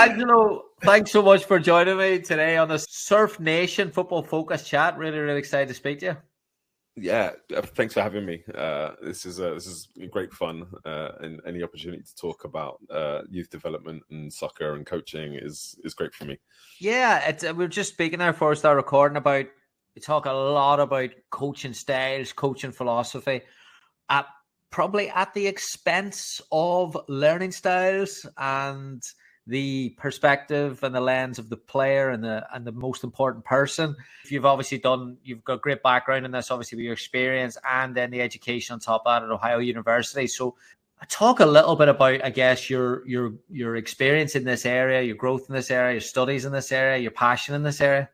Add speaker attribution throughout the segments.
Speaker 1: Angelo, thanks so much for joining me today on the Surf Nation Football Focus chat. Really, really excited to speak to you.
Speaker 2: Yeah, thanks for having me. This is great fun, and any opportunity to talk about youth development and soccer and coaching is great for me.
Speaker 1: Yeah, we were just speaking there before we start recording about. We talk a lot about coaching styles, coaching philosophy, probably at the expense of learning styles and the perspective and the lens of the player and the most important person. You've got great background in this, obviously with your experience and then the education on top of that at Ohio University. So talk a little bit about, I guess, your experience in this area, your growth in this area, your studies in this area, your passion in this area.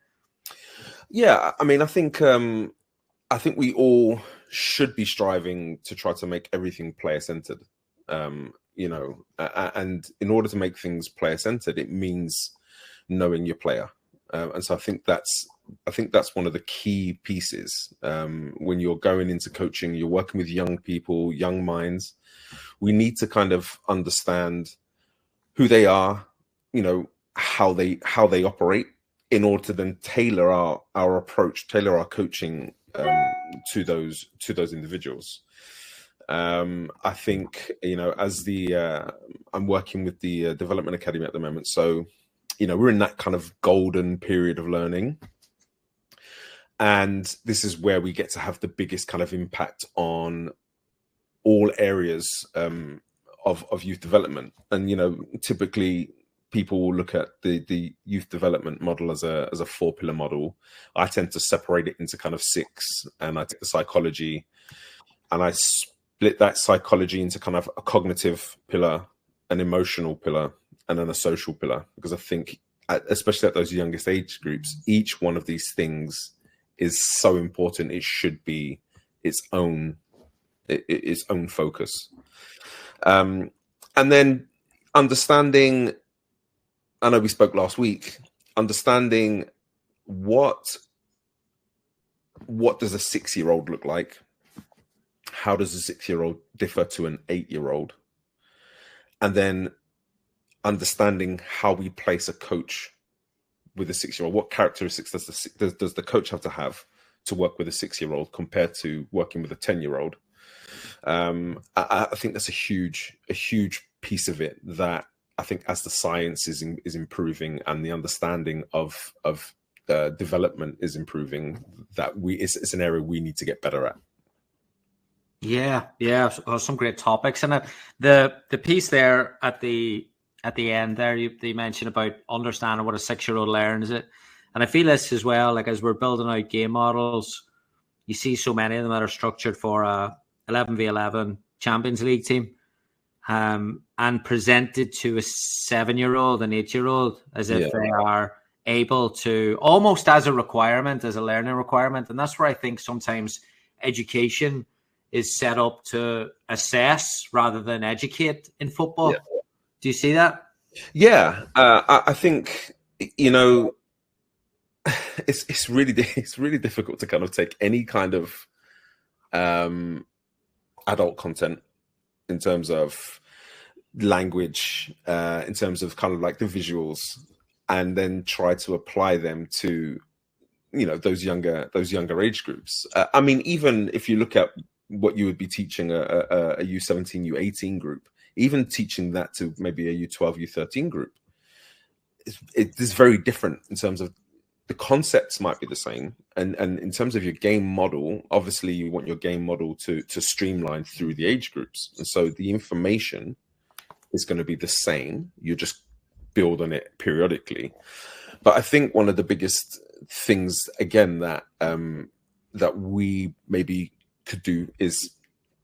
Speaker 2: Yeah, I mean, I think we all should be striving to try to make everything player-centered. And in order to make things player-centered, it means knowing your player. And so I think that's one of the key pieces. When you're going into coaching, you're working with young people, young minds. We need to kind of understand who they are, how they operate, in order to then tailor our approach, tailor our coaching to those individuals. I think, as I'm working with the Development Academy at the moment. So, we're in that kind of golden period of learning. And this is where we get to have the biggest kind of impact on all areas of youth development. And, typically people will look at the youth development model as a 4-pillar model. I tend to separate it into kind of 6, and I take the psychology and I split that psychology into kind of a cognitive pillar, an emotional pillar, and then a social pillar, because I think, especially at those youngest age groups, each one of these things is so important. It should be its own focus. And then understanding, I know we spoke last week, understanding what does a 6-year-old look like? How does a 6-year-old differ to an 8-year-old? And then understanding how we place a coach with a 6-year-old. What characteristics does the coach have to work with a 6-year-old compared to working with a 10-year-old? I think that's a huge piece of it, that I think as the science is improving and the understanding of development is improving, that it's an area we need to get better at.
Speaker 1: Yeah, some great topics, and the piece there at the end there, you mentioned about understanding what a 6-year-old learns it, and I feel this as well. Like, as we're building out game models, you see so many of them that are structured for a 11v11 Champions League team. And presented to a 7-year-old, an 8-year-old, as if they are able to, almost as a requirement, as a learning requirement. And that's where I think sometimes education is set up to assess rather than educate in football. Yeah. Do you see that?
Speaker 2: Yeah, I think, it's really difficult to kind of take any kind of adult content in terms of language, in terms of kind of like the visuals, and then try to apply them to, those younger age groups. I mean, even if you look at what you would be teaching a U17, U18 group, even teaching that to maybe a U12, U13 group, it is very different in terms of the concepts might be the same. And in terms of your game model, obviously you want your game model to streamline through the age groups. And so the information is going to be the same. You just build on it periodically. But I think one of the biggest things, again, that we maybe could do is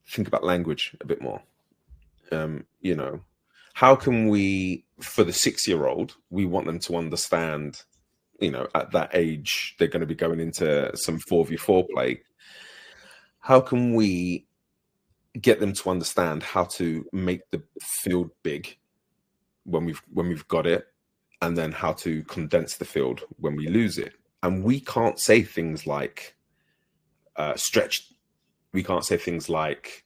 Speaker 2: think about language a bit more. How can we, for the 6-year-old, we want them to understand, at that age, they're going to be going into some 4v4 play. How can we get them to understand how to make the field big when we've got it, and then how to condense the field when we lose it? And we can't say things like stretched. We can't say things like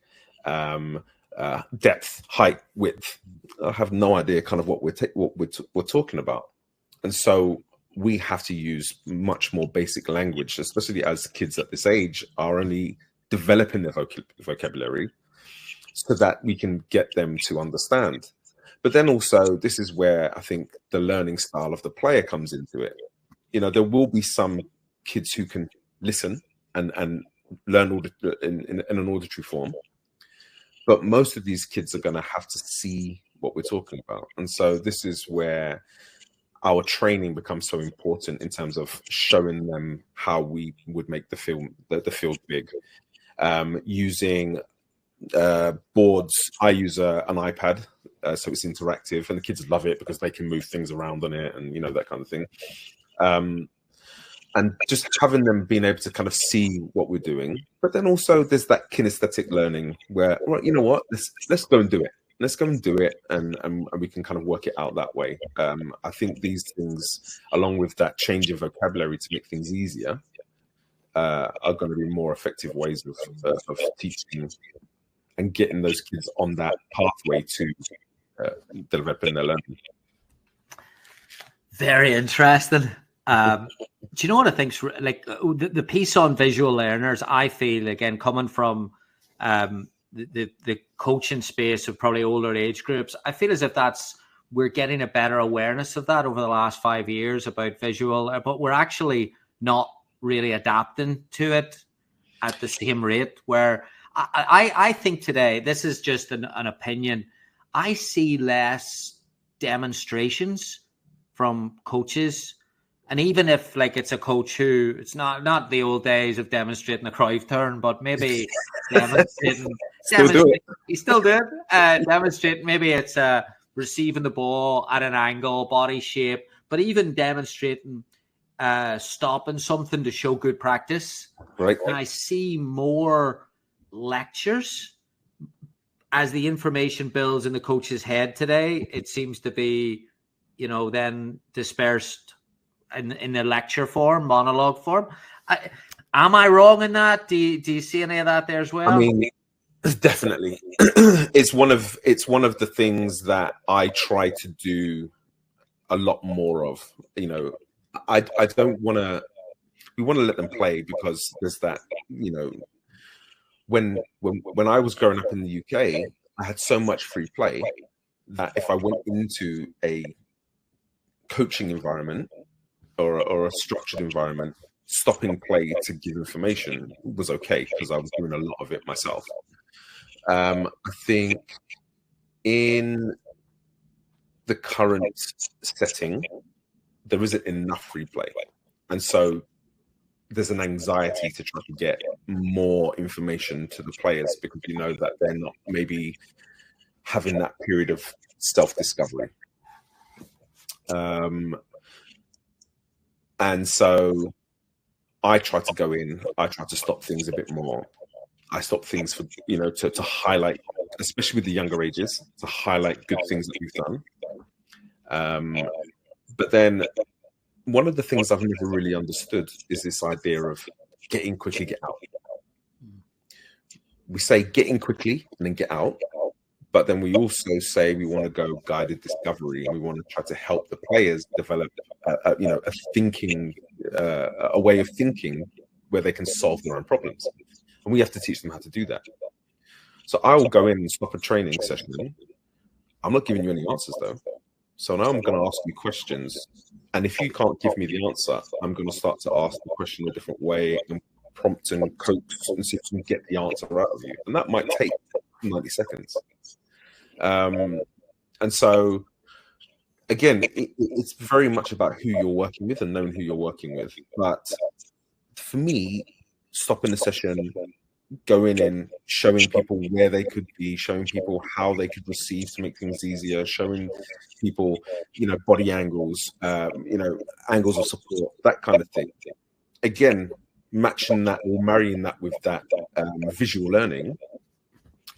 Speaker 2: depth, height, width. I have no idea kind of what we're talking about. And so we have to use much more basic language, especially as kids at this age are only developing their vocabulary, so that we can get them to understand. But then also, this is where I think the learning style of the player comes into it. You know, there will be some kids who can listen and learn in an auditory form, but most of these kids are going to have to see what we're talking about. And so this is where our training becomes so important in terms of showing them how we would make the field big. Using boards, I use an iPad, so it's interactive, and the kids love it because they can move things around on it, and that kind of thing. And just having them being able to kind of see what we're doing, but then also there's that kinesthetic learning where, well, you know what, let's go and do it. Let's go and do it, and we can kind of work it out that way. I think these things, along with that change in vocabulary to make things easier, are going to be more effective ways of teaching and getting those kids on that pathway to developing their learning.
Speaker 1: Very interesting. Do you know what I think's like the piece on visual learners? I feel, again, coming from the coaching space of probably older age groups, I feel as if we're getting a better awareness of that over the last 5 years about visual, but we're actually not really adapting to it at the same rate. Where I think today, this is just an opinion, I see less demonstrations from coaches. And even if it's a coach who, it's not the old days of demonstrating a Cruyff turn, but maybe demonstrating, he's still doing demonstrate. Maybe it's receiving the ball at an angle, body shape, but even demonstrating stopping something to show good practice.
Speaker 2: Right.
Speaker 1: And I see more lectures as the information builds in the coach's head today. It seems to be, then dispersed in the lecture form, monologue form. Am I wrong in that? Do you see any of that there as well?
Speaker 2: I mean, definitely. It's one of the things that I try to do a lot more of. I don't want to. We want to let them play because there's that. When I was growing up in the UK, I had so much free play that if I went into a coaching environment or a structured environment, stopping play to give information was okay because I was doing a lot of it myself. I think in the current setting, there isn't enough free play. And so there's an anxiety to try to get more information to the players because that they're not maybe having that period of self-discovery. And so I try to go in, I try to stop things a bit more. I stop things for, to highlight, especially with the younger ages, to highlight good things that we've done. But then one of the things I've never really understood is this idea of get in quickly, get out. We say get in quickly and then get out. But then we also say we want to go guided discovery, and we want to try to help the players develop, a way of thinking where they can solve their own problems, and we have to teach them how to do that. So I will go in and stop a training session. I'm not giving you any answers though. So now I'm going to ask you questions, and if you can't give me the answer, I'm going to start to ask the question a different way and prompt and coach and see if we can get the answer out of you, and that might take 90 seconds. And so, again, it's very much about who you're working with and knowing who you're working with. But for me, stopping the session, going in, showing people where they could be, showing people how they could receive to make things easier, showing people, body angles, angles of support, that kind of thing. Again, matching that or marrying that with that visual learning,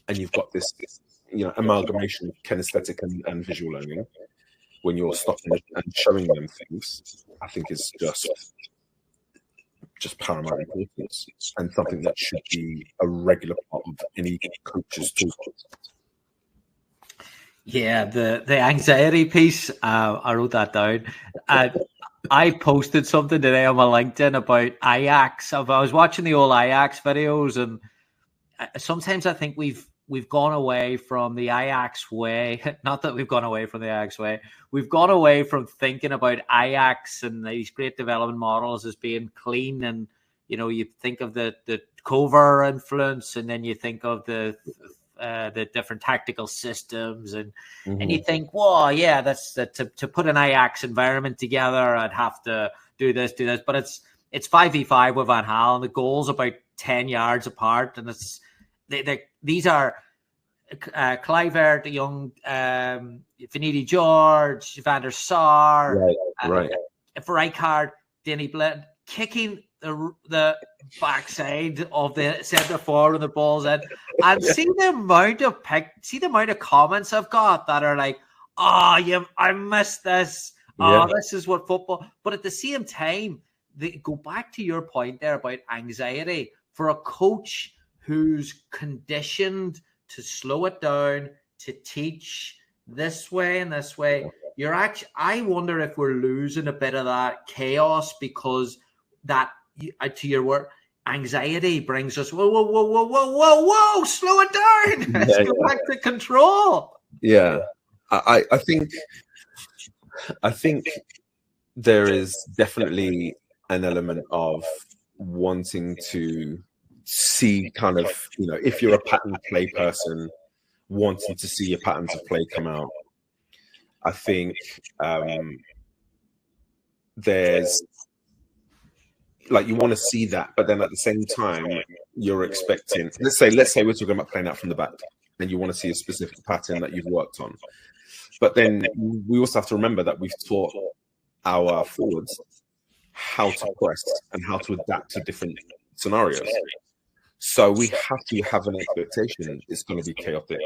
Speaker 2: and you've got this amalgamation of kinesthetic and visual learning when you're stopping and showing them things, I think is just paramount importance and something that should be a regular part of any coach's toolbox.
Speaker 1: Yeah, the anxiety piece. I wrote that down. I posted something today on my LinkedIn about Ajax. I was watching the old Ajax videos, and sometimes I think we've gone away from the Ajax way. Not that we've gone away from the Ajax way. We've gone away from thinking about Ajax and these great development models as being clean. And you think of the Cover influence, and then you think of the different tactical systems, and you think, well, yeah, that's to put an Ajax environment together, I'd have to do this, but it's 5v5 with Van Gaal, and the goal's about 10 yards apart, and these are Kluivert, the young Vanity George, Van der Sar,
Speaker 2: right.
Speaker 1: Rijkaard, Danny Blind, kicking the backside of the centre forward when the ball's in, and see the amount of comments I've got that are like, "Oh, I missed this. Oh, this is what football." But at the same time, they go back to your point there about anxiety for a coach who's conditioned to slow it down, to teach this way and this way. I wonder if we're losing a bit of that chaos, because that, to your word, anxiety brings us, whoa, slow it down. Let's go back to control.
Speaker 2: Yeah. I think there is definitely an element of wanting to see kind of, if you're a pattern play person, wanting to see your patterns of play come out. I think there's, like, you want to see that, but then at the same time, you're expecting, let's say we're talking about playing out from the back, and you want to see a specific pattern that you've worked on. But then we also have to remember that we've taught our forwards how to press and how to adapt to different scenarios. So we have to have an expectation it's going to be chaotic.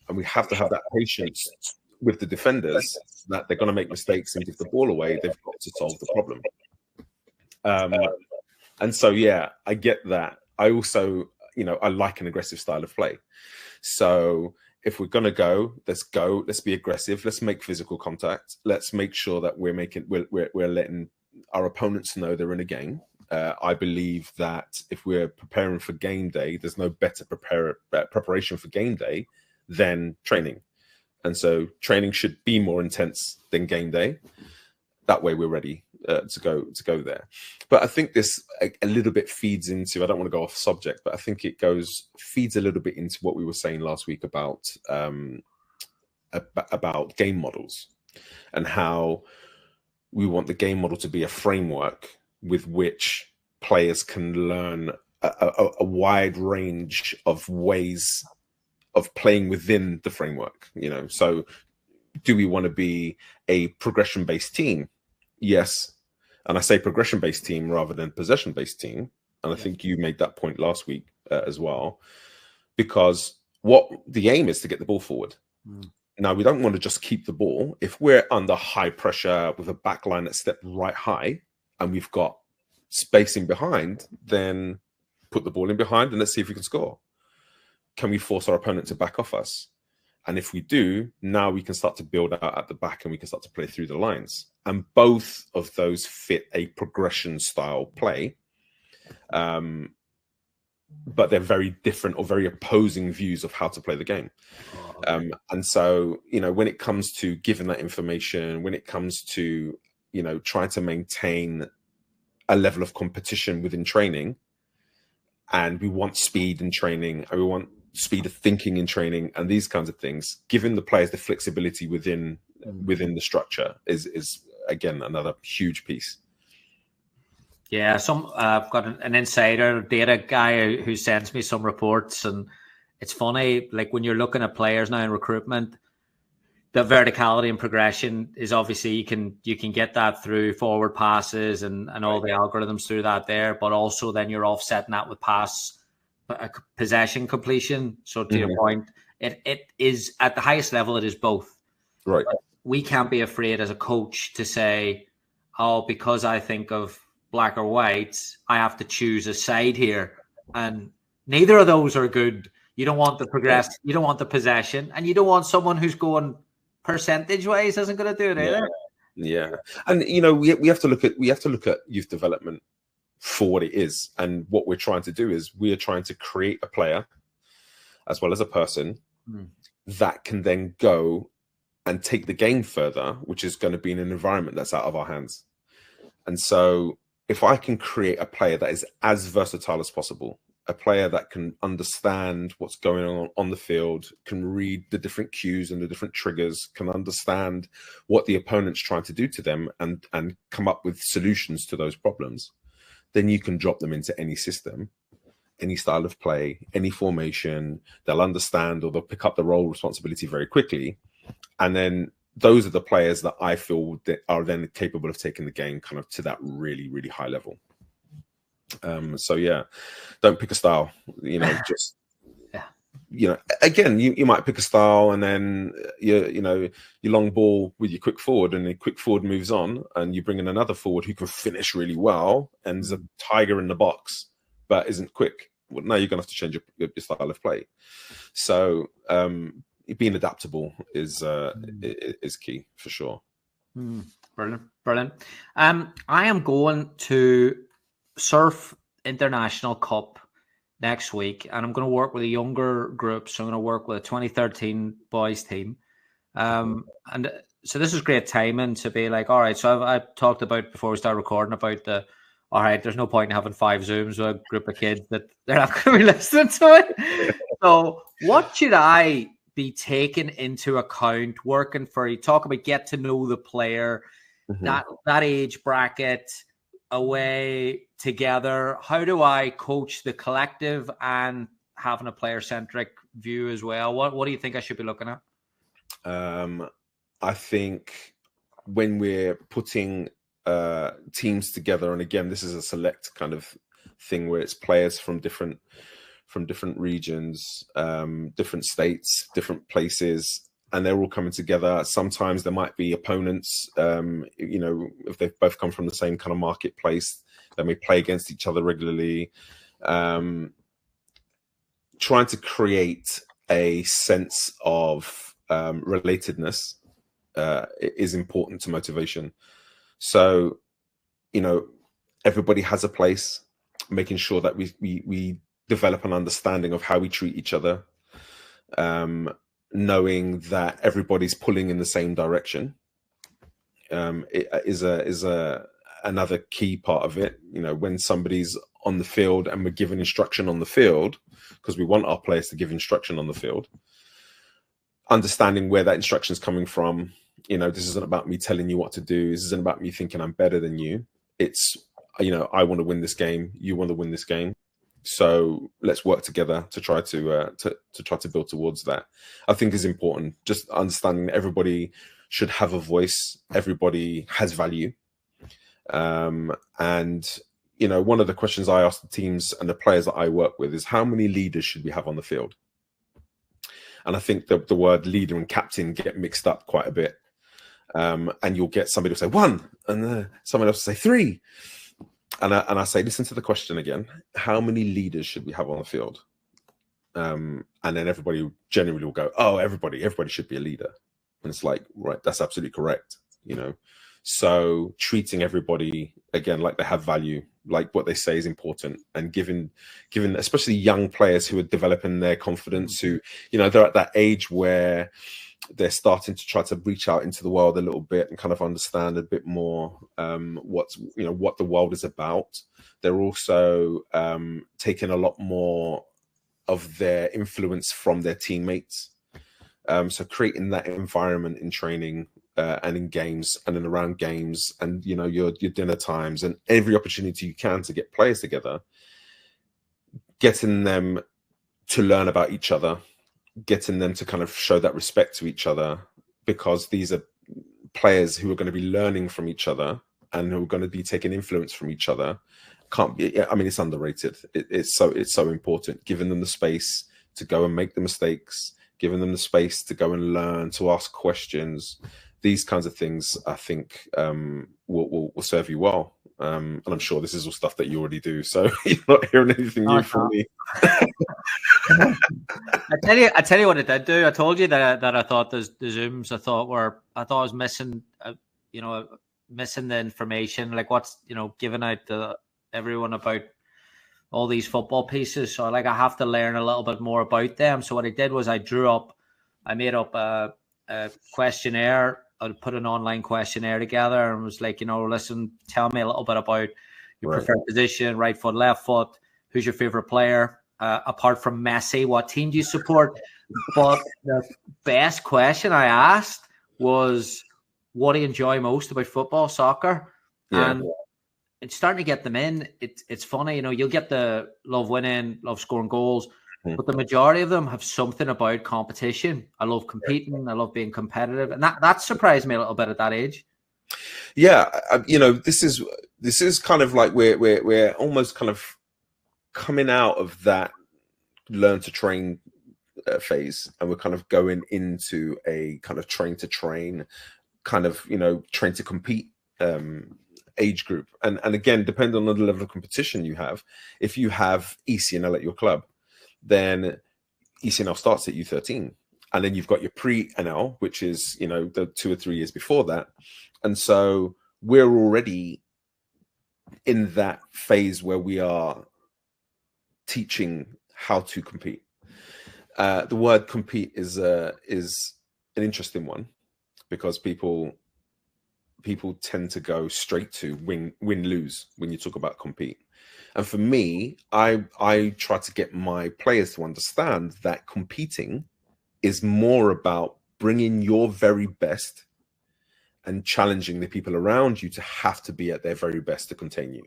Speaker 2: And we have to have that patience with the defenders that they're going to make mistakes and give the ball away. They've got to solve the problem. And so, yeah, I get that. I also, I like an aggressive style of play. So if we're going to go, let's be aggressive. Let's make physical contact. Let's make sure that we're letting our opponents know they're in a game. I believe that if we're preparing for game day, there's no better preparation for game day than training. And so training should be more intense than game day. That way we're ready to go there. But I think this a little bit feeds into, I don't want to go off subject, but I think it feeds a little bit into what we were saying last week about game models, and how we want the game model to be a framework with which players can learn a wide range of ways of playing within the framework. So do we want to be a progression-based team? Yes. And I say progression-based team rather than possession-based team. And I think you made that point last week as well, because what the aim is to get the ball forward. Now, we don't want to just keep the ball. If we're under high pressure with a back line that's stepped right high and we've got spacing behind, then put the ball in behind and let's see if we can score. Can we force our opponent to back off us? And if we do, now we can start to build out at the back and we can start to play through the lines. And both of those fit a progression style play. But they're very different or very opposing views of how to play the game. And so, when it comes to giving that information, when it comes to, trying to maintain a level of competition within training, and we want speed in training, and we want speed of thinking in training, and these kinds of things, giving the players the flexibility within the structure is again another huge piece.
Speaker 1: Yeah, I've got an insider data guy who sends me some reports, and it's funny, like when you're looking at players now in recruitment, the verticality and progression is obviously you can get that through forward passes and all the algorithms through that there, but also then you're offsetting that with possession completion. So to your point, it is at the highest level, it is both.
Speaker 2: Right.
Speaker 1: We can't be afraid as a coach to say, because I think of black or white, I have to choose a side here. And neither of those are good. You don't want the progress. You don't want the possession, and you don't want someone who's going percentage-wise isn't going to do it either.
Speaker 2: Yeah, and we have to look at youth development for what it is, and what we're trying to do is we are trying to create a player as well as a person that can then go and take the game further, which is going to be in an environment that's out of our hands. And so if I can create a player that is as versatile as possible, a player that can understand what's going on the field, can read the different cues and the different triggers, can understand what the opponent's trying to do to them and come up with solutions to those problems, then you can drop them into any system, any style of play, any formation. They'll understand, or they'll pick up the role responsibility very quickly. And then those are the players that I feel that are then capable of taking the game kind of to that really, really high level. So yeah, don't pick a style, just, again, you might pick a style and then you long ball with your quick forward, and the quick forward moves on and you bring in another forward who can finish really well and is a tiger in the box, but isn't quick. Well, now you're going to have to change your style of play. So, being adaptable is key for sure.
Speaker 1: Brilliant. I am going to Surf International Cup next week, and I'm going to work with a younger group. So I'm going to work with a 2013 boys team, and so this is great timing to be like, all right. So I've talked about before we start recording about all right, there's no point in having 5 Zooms with a group of kids that they're not going to be listening to it. So what should I be taken into account working for? You talk about get to know the player, that age bracket, away together. How do I coach the collective and having a player-centric view as well? What do you think I should be looking at?
Speaker 2: I think when we're putting teams together, and again, this is a select kind of thing where it's players from different regions, different states, different places, and they're all coming together. Sometimes there might be opponents, if they've both come from the same kind of marketplace, they may play against each other regularly. Trying to create a sense of relatedness is important to motivation. So, everybody has a place, making sure that we develop an understanding of how we treat each other, knowing that everybody's pulling in the same direction it is another key part of it. When somebody's on the field and we're giving instruction on the field, because we want our players to give instruction on the field, understanding where that instruction is coming from. This isn't about me telling you what to do. This isn't about me thinking I'm better than you. It's, I want to win this game. You want to win this game. So let's work together to try to build towards that. I think is important. Just understanding that everybody should have a voice. Everybody has value. And one of the questions I ask the teams and the players that I work with is, how many leaders should we have on the field? And I think the word leader and captain get mixed up quite a bit. And you'll get somebody will say 1, and someone else will say 3. And I say, listen to the question again. How many leaders should we have on the field? And then everybody generally will go, oh, everybody should be a leader. And it's like, right, that's absolutely correct. So treating everybody again like they have value, like what they say is important, and given especially young players who are developing their confidence, who they're at that age where they're starting to try to reach out into the world a little bit and kind of understand a bit more what the world is about. They're also taking a lot more of their influence from their teammates. So creating that environment in training and in games and in around games, and your dinner times and every opportunity you can to get players together, getting them to learn about each other, getting them to kind of show that respect to each other, because these are players who are going to be learning from each other and who are going to be taking influence from each other. It's underrated. It's so important, giving them the space to go and make the mistakes, giving them the space to go and learn, to ask questions. These kinds of things, I think, will serve you well. And I'm sure this is all stuff that you already do, so you're not hearing anything new from me.
Speaker 1: I tell you what it did do. I told you that I thought the Zooms I thought I was missing, missing the information, like what's given out to everyone about all these football pieces. So like I have to learn a little bit more about them. So what I did was I made up a questionnaire. I put an online questionnaire together and was like, listen, tell me a little bit about your preferred position, right foot, left foot. Who's your favorite player? Apart from Messi, what team do you support? But the best question I asked was, what do you enjoy most about football, soccer?
Speaker 2: Yeah.
Speaker 1: And it's starting to get them in. It's funny, you'll get the love winning, love scoring goals, but the majority of them have something about competition. I love competing. I love being competitive, and that surprised me a little bit at that age.
Speaker 2: Yeah, this is kind of like we're almost kind of coming out of that learn to train phase, and we're kind of going into a kind of train to train, kind of train to compete age group. And again, depending on the level of competition you have, if you have ECNL at your club, then ECNL starts at U13, and then you've got your pre-NL, which is the 2 or 3 years before that. And so we're already in that phase where we are teaching how to compete. The word compete is an interesting one, because people tend to go straight to win lose when you talk about compete. And for me, I try to get my players to understand that competing is more about bringing your very best and challenging the people around you to have to be at their very best to contain you.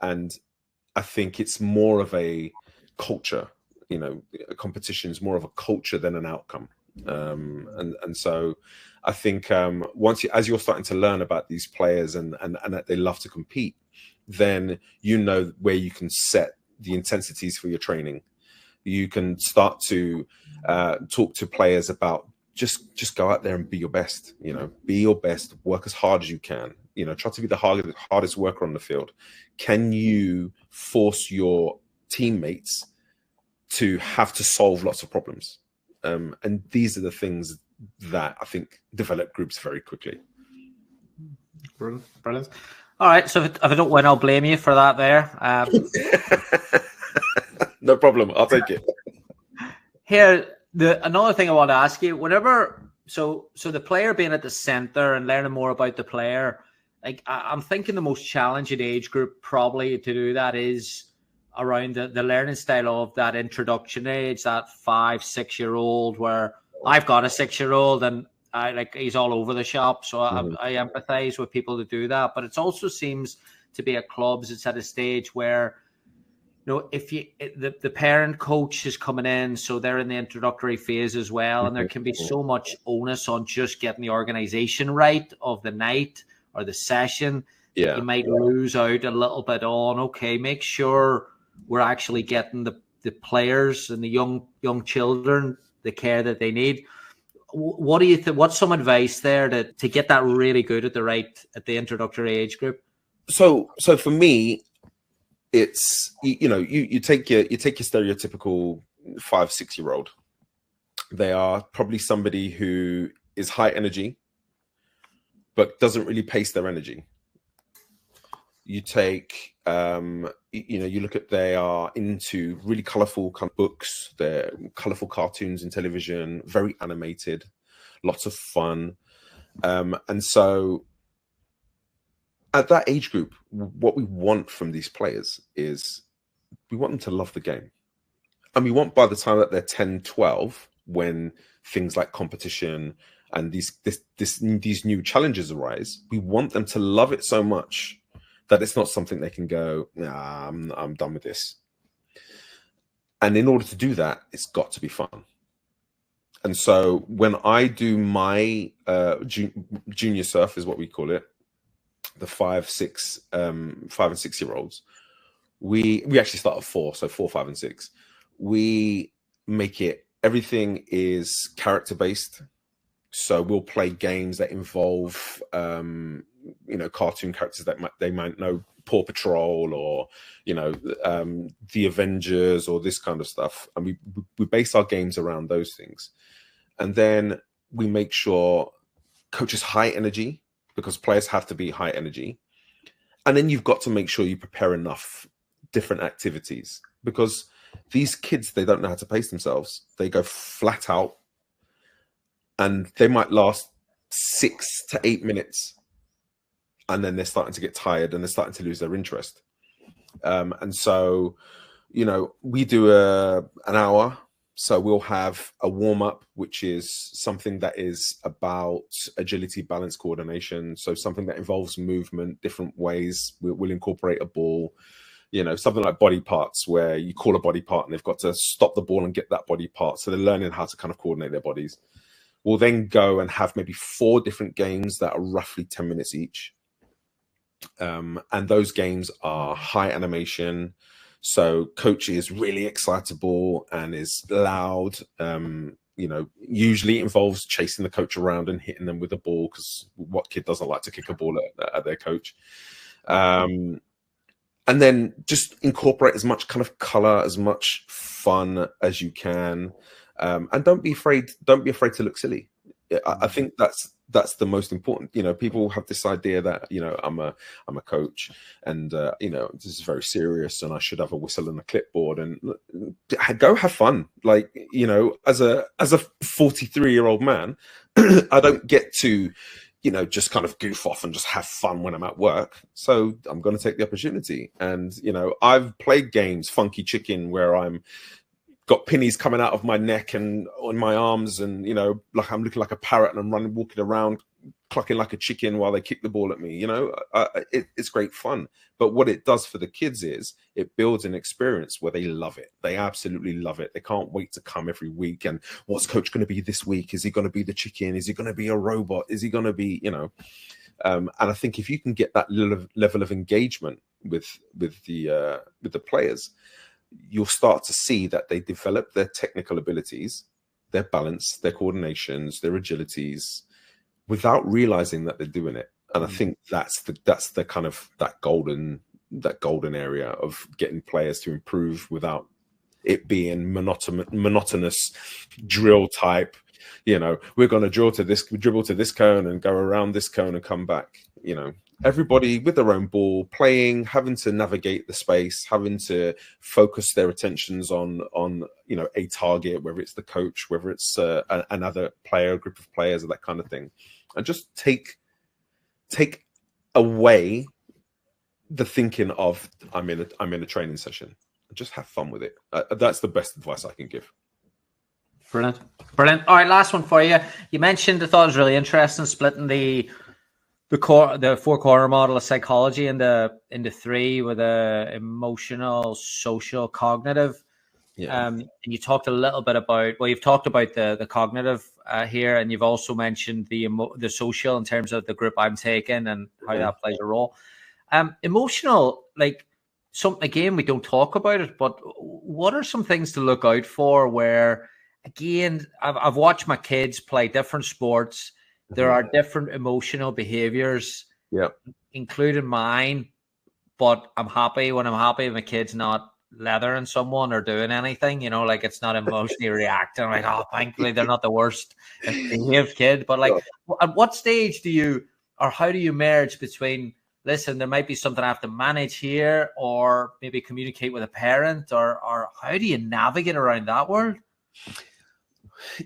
Speaker 2: And I think it's more of a culture, a competition is more of a culture than an outcome. And so I think as you're starting to learn about these players and that they love to compete, then where you can set the intensities for your training. You can start to talk to players about just go out there and be your best. Be your best, work as hard as you can. Try to be the hardest worker on the field. Can you force your teammates to have to solve lots of problems? And these are the things that I think develop groups very quickly.
Speaker 1: Brilliant. All right. So if I don't win, I'll blame you for that there.
Speaker 2: No problem. I'll take it.
Speaker 1: Here, another thing I want to ask you, so the player being at the center and learning more about the player, like I'm thinking the most challenging age group probably to do that is around the learning style of that introduction age, that 5-6 year old, where I've got a 6-year-old and he's all over the shop. So I empathize with people that do that, but it also seems to be at clubs, it's at a stage where, if the parent coach is coming in, so they're in the introductory phase as well, and there can be so much onus on just getting the organization right of the night or the session. You might lose out a little bit on, okay, make sure we're actually getting the players and the young children the care that they need. What do you think? What's some advice there to get that really good at the introductory age group?
Speaker 2: So for me, it's you take your stereotypical 5-6 year old. They are probably somebody who is high energy, but doesn't really pace their energy. You take you look at, they are into really colorful kind of books, they're colorful cartoons and television, very animated, lots of fun, and so at that age group, what we want from these players is we want them to love the game. And we want, by the time that they're 10, 12, when things like competition and these new challenges arise, we want them to love it so much that it's not something they can go, nah, I'm done with this. And in order to do that, it's got to be fun. And so when I do my junior surf, is what we call it, the 5 and 6 year olds, we actually start at 4, so 4, 5, and 6. We make it, everything is character based. So we'll play games that involve cartoon characters that they might know Paw Patrol or, you know, the Avengers or this kind of stuff. And we base our games around those things. And then we make sure coaches high energy, because players have to be high energy. And then you've got to make sure you prepare enough different activities, because these kids, they don't know how to pace themselves. They go flat out and they might last 6 to 8 minutes. And then they're starting to get tired and they're starting to lose their interest. And so, you know, we do an hour. So we'll have a warm up, which is something that is about agility, balance, coordination. So something that involves movement, different ways. We'll incorporate a ball, you know, something like body parts, where you call a body part and they've got to stop the ball and get that body part. So they're learning how to kind of coordinate their bodies. We'll then go and have maybe 4 different games that are roughly 10 minutes each. And those games are high animation. So coach is really excitable and is loud. You know, usually involves chasing the coach around and hitting them with a ball, because what kid doesn't like to kick a ball at their coach? And then just incorporate as much kind of color, as much fun as you can. And don't be afraid to look silly. I think that's the most important. You know, people have this idea that, you know, I'm a coach and you know, this is very serious and I should have a whistle and a clipboard, and go have fun. Like, you know, as a 43-year-old man, I don't get to, you know, just kind of goof off and just have fun when I'm at work. So I'm going to take the opportunity. And, you know, I've played games, Funky Chicken, where I'm got pinnies coming out of my neck and on my arms, and, you know, like I'm looking like a parrot and I'm walking around clucking like a chicken while they kick the ball at me. You know, it's great fun. But what it does for the kids is it builds an experience where they love it. They absolutely love it. They can't wait to come every week. And what's coach going to be this week? Is he going to be the chicken? Is he going to be a robot? Is he going to be, you know? And I think if you can get that level of engagement with the players, you'll start to see that they develop their technical abilities, their balance, their coordinations, their agilities, without realizing that they're doing it. And I think that's the kind of that golden area of getting players to improve without it being monotonous drill type. You know, we're going to dribble to this cone and go around this cone and come back. You know, everybody with their own ball, playing, having to navigate the space, having to focus their attentions on you know, a target, whether it's the coach, whether it's another player, a group of players, or that kind of thing, and just take away the thinking of I'm in a training session. Just have fun with it. That's the best advice I can give.
Speaker 1: Brilliant. All right, last one for you. You mentioned, I thought it was really interesting, splitting the 4-corner model of psychology into 3, with emotional, social, cognitive.
Speaker 2: Yeah.
Speaker 1: And you talked a little bit about, well, you've talked about the cognitive here, and you've also mentioned the social in terms of the group I'm taking and how that plays a role. Emotional, like, again, we don't talk about it, but what are some things to look out for where, again, I've watched my kids play different sports. There are different emotional behaviors, including mine, but I'm happy when my kid's not leathering someone or doing anything, you know, like it's not emotionally reacting. Like, oh, thankfully they're not the worst behaved kid. But like, at what stage how do you merge between, listen, there might be something I have to manage here, or maybe communicate with a parent, or how do you navigate around that world?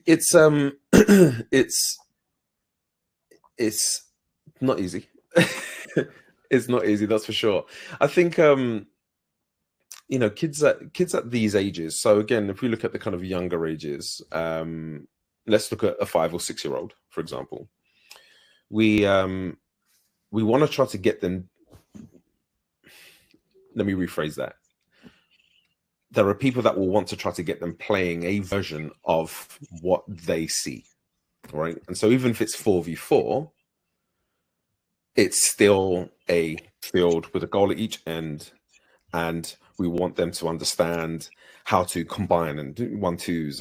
Speaker 2: It's it's not easy. It's not easy, that's for sure. I think you know, kids at these ages. So again, if we look at the kind of younger ages, let's look at a 5 or 6 year old, for example. We want to try to get them. Let me rephrase that. There are people that will want to try to get them playing a version of what they see, right? And so even if it's 4v4, it's still a field with a goal at each end, and we want them to understand how to combine and do 1-2s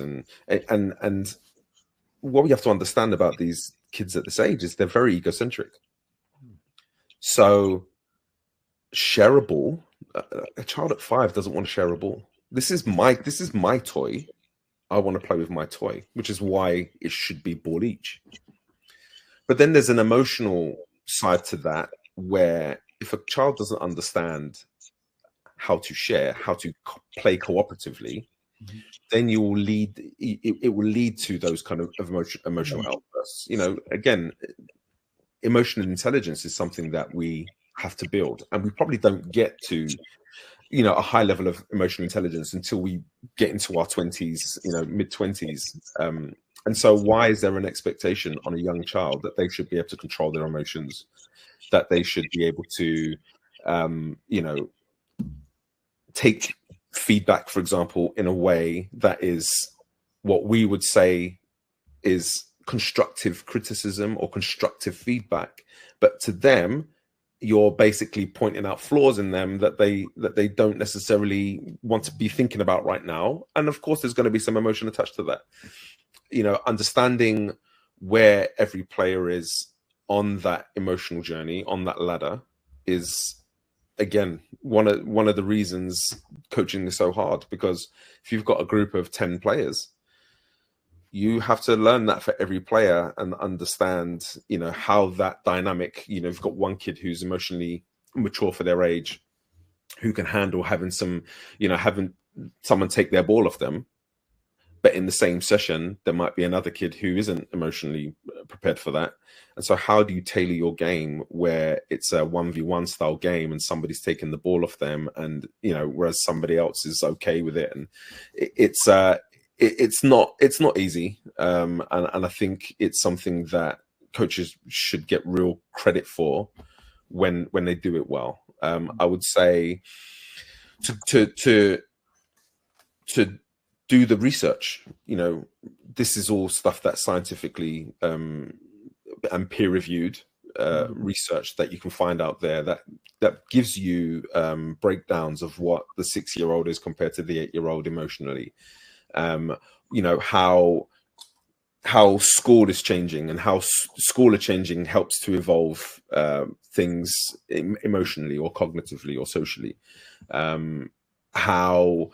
Speaker 2: and what we have to understand about these kids at this age is they're very egocentric. So share a ball. A child at 5 doesn't want to share a ball. This is my toy. I want to play with my toy, which is why it should be ball each. But then there's an emotional side to that, where if a child doesn't understand how to share, how to play cooperatively, then you will lead. It will lead to those kind of emotional outbursts. Again, emotional intelligence is something that we have to build, and we probably don't get to a high level of emotional intelligence until we get into our 20s, mid 20s. And so why is there an expectation on a young child that they should be able to control their emotions, that they should be able to take feedback, for example, in a way that is what we would say is constructive criticism or constructive feedback, but to them you're basically pointing out flaws in them that they don't necessarily want to be thinking about right now. And of course there's going to be some emotion attached to that. Understanding where every player is on that emotional journey, on that ladder, is again one of the reasons coaching is so hard, because if you've got a group of 10 players, you have to learn that for every player and understand, how that dynamic, you've got one kid who's emotionally mature for their age, who can handle having having someone take their ball off them. But in the same session, there might be another kid who isn't emotionally prepared for that. And so how do you tailor your game where it's a 1v1 style game and somebody's taking the ball off them, and, whereas somebody else is okay with it? And it's not easy. And I think it's something that coaches should get real credit for when they do it well. I would say to do the research. This is all stuff that's scientifically and peer reviewed research that you can find out there that gives you breakdowns of what the 6-year-old is compared to the 8-year-old emotionally. How school is changing and how school are changing helps to evolve things emotionally or cognitively or socially. How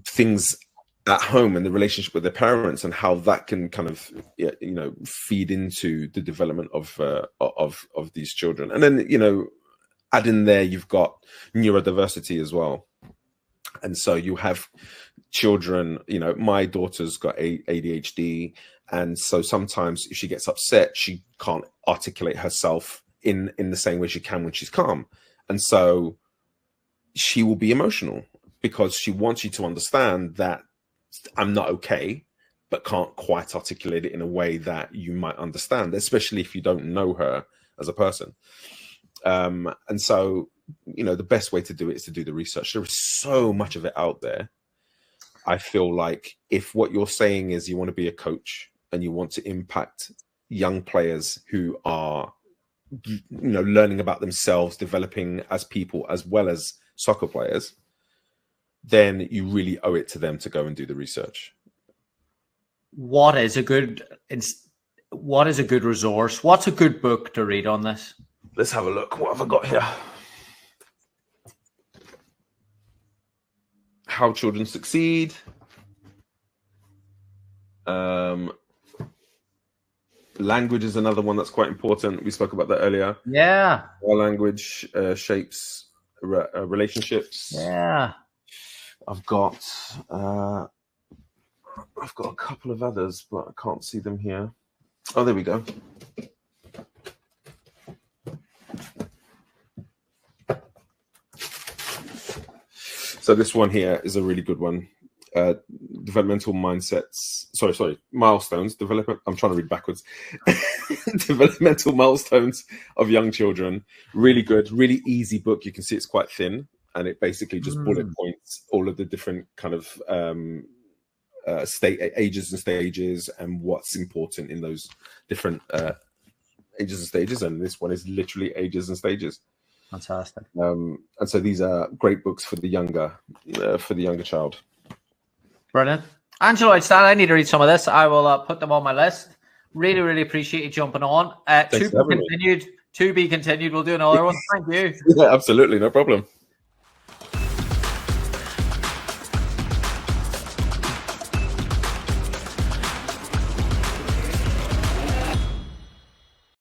Speaker 2: things at home and the relationship with their parents and how that can kind of feed into the development of these children. And then add in there you've got neurodiversity as well. And so you have children, my daughter's got ADHD, and so sometimes if she gets upset, she can't articulate herself in the same way she can when she's calm. And so she will be emotional because she wants you to understand that I'm not okay, but can't quite articulate it in a way that you might understand, especially if you don't know her as a person. And so, the best way to do it is to do the research. There is so much of it out there. I feel like if what you're saying is you want to be a coach and you want to impact young players who are, learning about themselves, developing as people as well as soccer players, then you really owe it to them to go and do the research.
Speaker 1: What is a good resource? What's a good book to read on this?
Speaker 2: Let's have a look. What have I got here? How Children Succeed. Language is another one that's quite important. We spoke about that earlier.
Speaker 1: Yeah.
Speaker 2: Our language shapes relationships.
Speaker 1: Yeah.
Speaker 2: I've got a couple of others, but I can't see them here. Oh, there we go. So this one here is a really good one. Developmental mindsets. Sorry. Milestones. I'm trying to read backwards. Developmental milestones of young children. Really good, really easy book. You can see it's quite thin, and it basically just bullet points all of the different kind of ages and stages and what's important in those different ages and stages. And this one is literally ages and stages.
Speaker 1: Fantastic.
Speaker 2: And so these are great books for the younger child.
Speaker 1: Brilliant. Angelo, I need to read some of this. I will put them on my list. Really, really appreciate you jumping on. To be continued. To be continued. We'll do another one. Thank you.
Speaker 2: Yeah, absolutely, no problem.